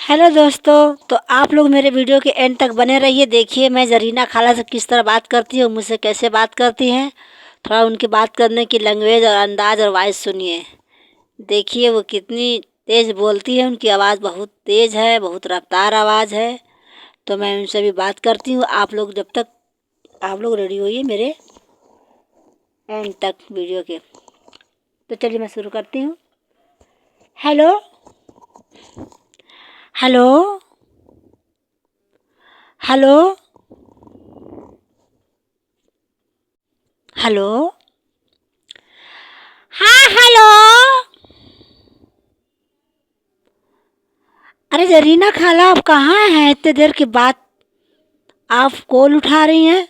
Hello दोस्तों। तो आप लोग मेरे वीडियो के एंड तक बने रहिए। देखिए मैं जरीना खाला से किस तरह बात करती हूँ, मुझसे कैसे बात करती हैं। थोड़ा उनकी बात करने की लैंग्वेज और अंदाज और वॉइस सुनिए। देखिए वो कितनी तेज़ बोलती है, उनकी आवाज़ बहुत तेज़ है, बहुत रफ्तार आवाज़ है। तो मैं उनसे भी बात करती हूँ। आप लोग जब तक आप लोग रेडी होइए मेरे एंड तक वीडियो के। तो चलिए मैं शुरू करती हूँ। Hello hello hello hello. हाँ हेलो। अरे जरीना खाला, आप कहाँ हैं? इतने देर के बाद आप कॉल उठा रही हैं।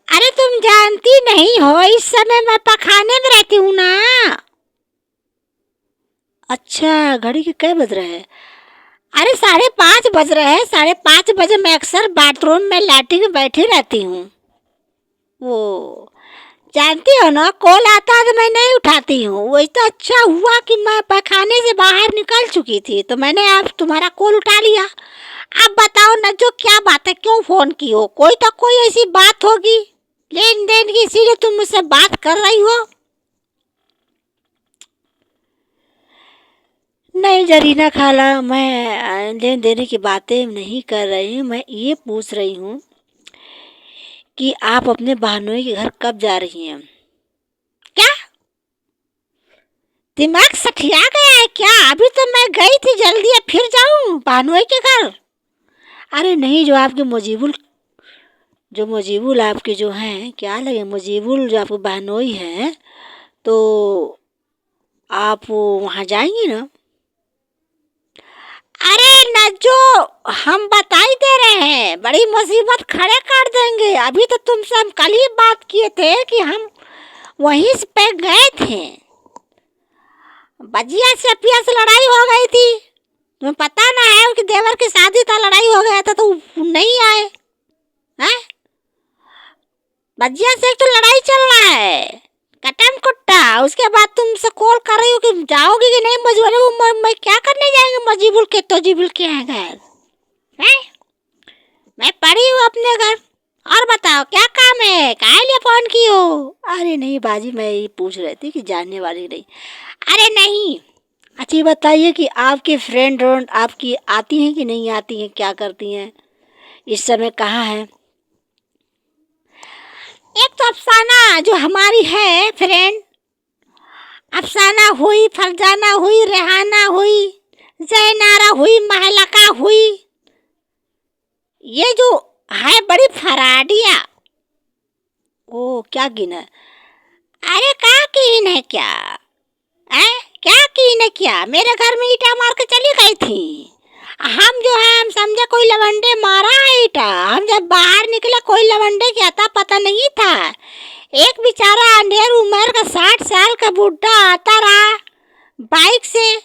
अरे तुम जानती नहीं हो, इस समय मैं पखाने में रहती हूँ ना। अच्छा, घड़ी के कै बज रहे हैं? अरे 5:30 बज रहे हैं। 5:30 बजे मैं अक्सर बाथरूम में लैट्रिन में बैठी रहती हूँ। वो जानती हो ना, कॉल आता है तो मैं नहीं उठाती हूँ। वही तो अच्छा हुआ कि मैं पखाने से बाहर निकल चुकी थी, तो मैंने आप तुम्हारा कॉल उठा लिया। अब बताओ ना, जो क्या बात है, क्यों फोन की हो? कोई तो कोई ऐसी बात होगी लेन देन की, इसीलिए तुम मुझसे बात कर रही हो। नहीं जरीना खाला, मैं लेन देने की बातें नहीं कर रही हूँ। मैं ये पूछ रही हूँ कि आप अपने बहनोई के घर कब जा रही हैं? क्या दिमाग सठिया गया है क्या? अभी तो मैं गई थी, जल्दी अब फिर जाऊं बहनोई के घर? अरे नहीं, जो मुजीबुल आपके जो हैं, क्या लगे, मुजीबुल जो आपके बहनोई हैं, तो आप वहाँ जाएंगी ना? अरे न, जो हम बताई दे रहे हैं, बड़ी मुसीबत खड़े कर देंगे। अभी तो तुमसे हम कल ही बात किए थे कि हम वहीं पे गए थे। बजिया से पिया से लड़ाई हो गई थी। तुम्हें पता ना है, उनके देवर की शादी था, लड़ाई हो गया था तो नहीं आए हैं। बजिया से एक तो लड़ाई चल रहा है, कटम कुट्टा। उसके बाद तुमसे कॉल कर रही हूँ कि जाओगी कि नहीं मजबूर। मैं क्या करने जाएंगे मजीबुल के, तो जीबुल के हैं घर है। मैं पड़ी हूँ अपने घर। और बताओ क्या काम है, काहे लिए फोन की हो? अरे नहीं बाजी, मैं ये पूछ रही थी कि जानने वाली नहीं। अरे नहीं। अच्छी बताइए कि आपके फ्रेंड आपकी आती हैं कि नहीं आती हैं, क्या करती हैं, इस समय कहाँ हैं? एक तो अफसाना जो हमारी है फ्रेंड, अफसाना हुई, फरजाना हुई, रेहाना हुई, जैनारा हुई, महलका हुई। ये जो है बड़ी फराडिया। ओ क्या गिना? अरे क्या कीन है क्या है? क्या कीन है क्या? मेरे घर में ईटा मार के चली गई थी। हम जो है, हम समझे कोई लवंडे मारा है ईटा। हम जब बाहर निकले, कोई लवंडे क्या था पता नहीं था। एक बेचारा अंधेर उम्र का 60 साल का बुढ़ा आता रहा बाइक से,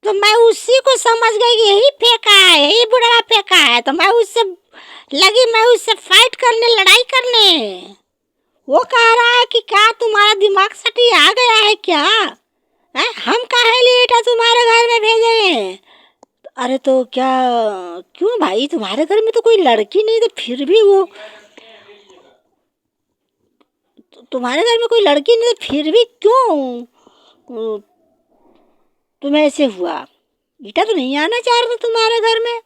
तो मैं उसी को समझ गई कि यही फेंका है, यही बुढ़ा फेंका है। तो मैं उससे फाइट करने, लड़ाई करने। वो कह रहा है कि क्या तुम्हारा दिमाग सटी आ गया है क्या है? हम काहे लिए ईटा तुम्हारे घर में भेजे हैं? अरे तो क्या, क्यों भाई, तुम्हारे घर में तो कोई लड़की नहीं, तो फिर भी वो तुम्हारे घर में कोई लड़की नहीं, तो फिर भी क्यों तुम्हें ऐसे हुआ? ईटा तो नहीं आना चाह रहा था तुम्हारे घर में।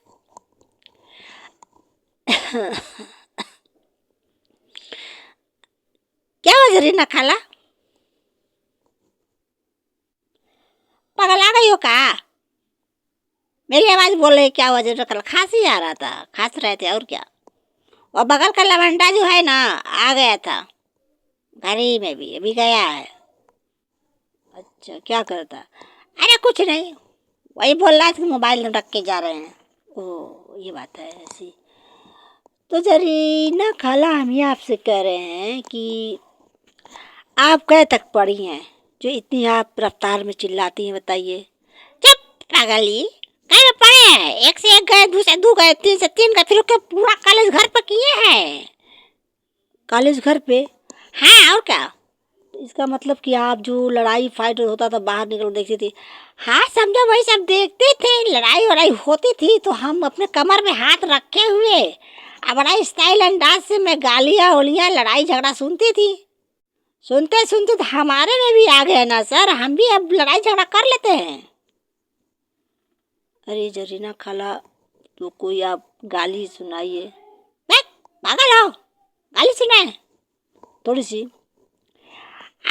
क्या वजह रही ना खाला, पगला गई हो का? मेरी आवाज बोल रही, क्या वजह रखा? खांसी आ रहा था, खांस रहे थे और क्या। और बगल का लवंडा जो है ना, आ गया था घर ही में, भी अभी गया है। अच्छा क्या करता? अरे कुछ नहीं, वही बोल रहा था कि मोबाइल रख के जा रहे हैं। ओ ये बात है ऐसी। तो जरीना खाला, हम ये आपसे कह रहे हैं कि आप कब तक पढ़ी हैं जो इतनी आप रफ्तार में चिल्लाती हैं, बताइए। चुप पागली, कहीं में पढ़े हैं? एक से एक गए, दो से दो गए, तीन से तीन गए, फिर क्या पूरा कॉलेज घर पे किए हैं? कॉलेज घर पे? हाँ और क्या। इसका मतलब कि आप जो लड़ाई फाइट होता था बाहर निकल देखती थी। हाँ समझो वही सब देखते थे, लड़ाई वड़ाई होती थी तो हम अपने कमर में हाथ रखे हुए अब बड़ा स्टाइल अंदाज से मैं गालियाँ उलियाँ लड़ाई झगड़ा सुनती थी। सुनते सुनते तो हमारे में भी आ गया ना सर, हम भी अब लड़ाई झगड़ा कर लेते हैं। अरे जरीना खाला तो कोई आप गाली सुनाइए। पागल हो, गाली सुनाए थोड़ी सी।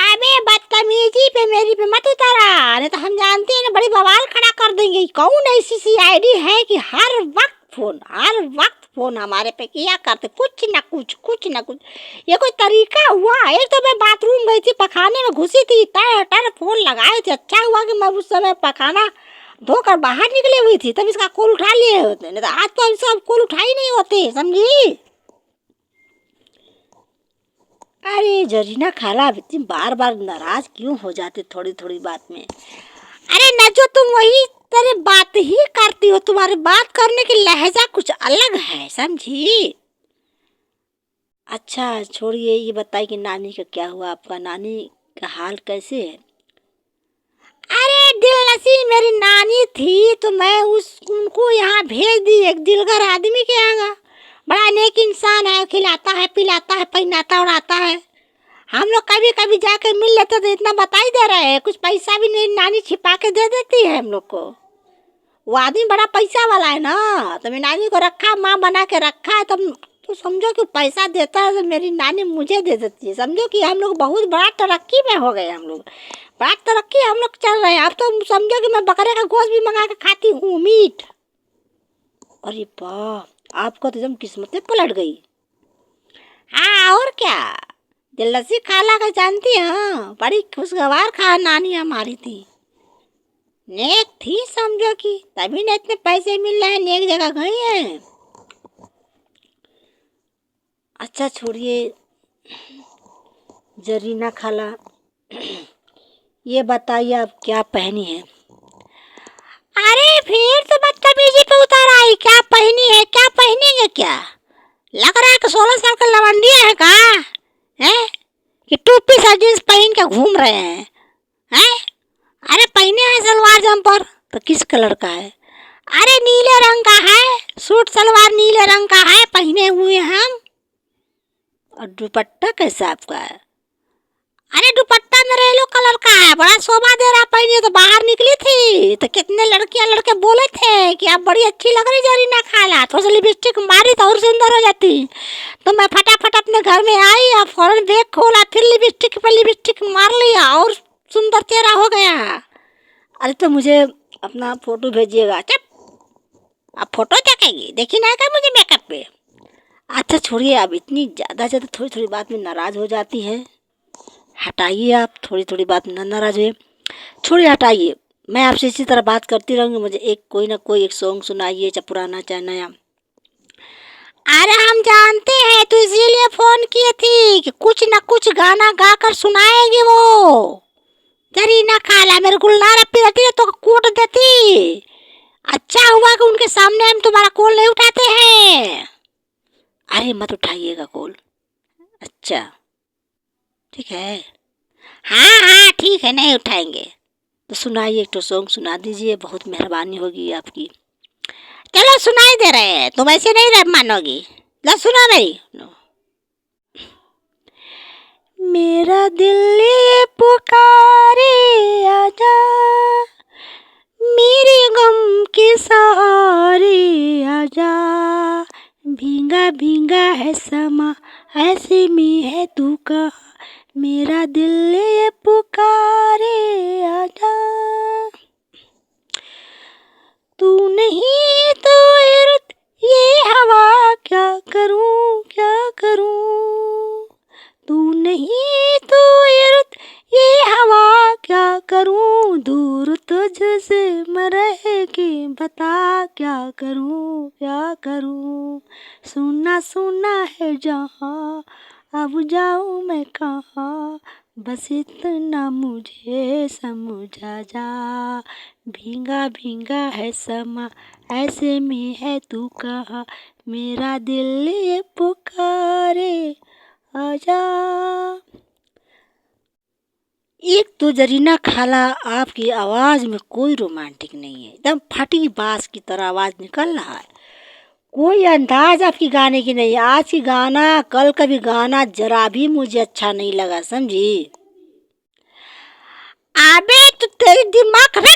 अबे बदतमीजी पे मेरी पे मत उतारा, नहीं तो हम जानते हैं ना बड़ी बवाल खड़ा कर देंगे। कौन ऐसी CID है कि हर वक्त फोन हमारे पे किया करते, कुछ ना कुछ। ये कोई तरीका हुआ? एक तो मैं बाथरूम गई थी, पखाने में घुसी थी, टर फोन लगाए थे। अच्छा हुआ कि मैं उस समय पखाना धोकर बाहर निकली हुई थी, तब इसका कॉल उठा लिए होते, नहीं तो आज तो इसका कॉल उठा ही नहीं होते, समझी। अरे जरीना खाला अब इतनी बार बार नाराज क्यों हो जाते थोड़ी थोड़ी बात में? अरे न जो तुम वही तरह बात ही करती हो, तुम्हारी बात करने की लहजा कुछ अलग है, समझी। अच्छा छोड़िए, ये बताइए कि नानी का क्या हुआ? आपका नानी का हाल कैसे है? अरे दिलनसी मेरी नानी थी तो मैं उनको यहाँ भेज दी एक दिलगर आदमी के यहाँ। बड़ा नेक इंसान है, खिलाता है पिलाता है पहनाता उड़ाता है। हम लोग कभी कभी जाके मिल लेते तो इतना बता ही दे रहे हैं, कुछ पैसा भी नहीं नानी छिपा के दे देती है हम लोग को। वो आदमी बड़ा पैसा वाला है ना, तो मेरी नानी को रखा, माँ बना के रखा है। तब तो समझो कि पैसा देता है तो मेरी नानी मुझे दे देती है। समझो कि हम लोग बहुत बड़ा तरक्की में हो गए, हम लोग बड़ा तरक्की हम लोग चल रहे हैं। अब तो समझो कि मैं बकरे का गोश्त भी मंगा के खाती हूँ, मीट। अरे वाह, आपको तो एकदम किस्मत पलट गई। हाँ और क्या, दिलसी खाला का जानती है, हाँ बड़ी खुशगवार खा नानी हमारी थी, नेक थी समझो कि, तभी ना इतने पैसे मिल रहे हैं, नेक जगह गई है। अच्छा छोड़िए जरीना खाला, ये बताइए आप क्या पहनी है? अरे फिर तो बदतमीजी पे उतार आई, क्या पहनी है, क्या पहनेंगे क्या? लग रहा है कि 16 साल का लवंडिया है का है कि टोपी सा जींस पहन के घूम रहे हैं? अरे पहने हैं सलवार जम्पर तो किस कलर का है? अरे नीले रंग का है, सूट सलवार नीले रंग का है पहने हुए हम। और दुपट्टा कैसा आपका है? अरे दुपट्टा मेरा येलो कलर का है, बड़ा शोभा दे रहा। पहने तो बाहर निकली थी तो कितने लड़कियां लड़के बोले थे कि आप बड़ी अच्छी लग रही जरीना खाला, थोड़ा सा लिपस्टिक मारी तो और सुंदर हो जाती। तो मैं फटाफट अपने घर में आई और फौरन बैग खोला, फिर लिपस्टिक पे लिपस्टिक मार लिया और सुंदर चेहरा हो गया। अरे तो मुझे अपना फोटो भेजिएगा। चुप, आप फोटो देखेंगी, देखी ना क्या मुझे मेकअप पे? अच्छा छोड़िए, आप इतनी ज़्यादा थोड़ी थोड़ी बात में नाराज़ हो जाती है, हटाइए आप थोड़ी थोड़ी बात में नाराज़ हुए, छोड़िए हटाइए। मैं आपसे इसी तरह बात करती रहूँगी, मुझे एक कोई ना कोई एक सॉन्ग सुनाइए, चाहे पुराना चाहे नया। अरे हम जानते हैं तो इसीलिए फ़ोन किए थी कि कुछ ना कुछ गाना गा कर सुनाएगी वो जरीना खाला। मेरे गुलनार अपी रहती है तो कूट देती। अच्छा हुआ कि उनके सामने हम तुम्हारा कॉल नहीं उठाते हैं। अरे मत उठाइएगा कॉल। अच्छा ठीक है, हाँ हाँ ठीक है, नहीं उठाएंगे। तो सुनाइए, एक तो सॉन्ग सुना दीजिए, बहुत मेहरबानी होगी आपकी। चलो सुनाई दे रहे हैं, तुम ऐसे नहीं रह मानोगी। लो सुनो मेरी। मेरा दिल ये पुकारे आजा, मेरे गम के सहारे आजा, भींगा भींगा है समा ऐसे में है तू कहाँ, मेरा दिल ये पुकारे आजा। तू नहीं तो ये रुत ये हवा, क्या करूं क्या करूं, तू नहीं तो ये रुत ये हवा, क्या करूं, दूर तुझसे मैं रह के बता क्या करूं क्या करूं, सुना सुना है जहां अब जाऊं मैं कहाँ, बस इतना मुझे समझा जा, भींगा भींगा है समा ऐसे में है तू कहाँ, मेरा दिल ये पुकारे आजा। एक तो जरीना खाला, आपकी आवाज में कोई रोमांटिक नहीं है, एकदम फटी बांस की तरह आवाज निकल रहा है। कोई अंदाज आपकी गाने की नहीं है। आज की गाना, कल का भी गाना जरा भी मुझे अच्छा नहीं लगा, समझी। अबे तो तेरे दिमाग में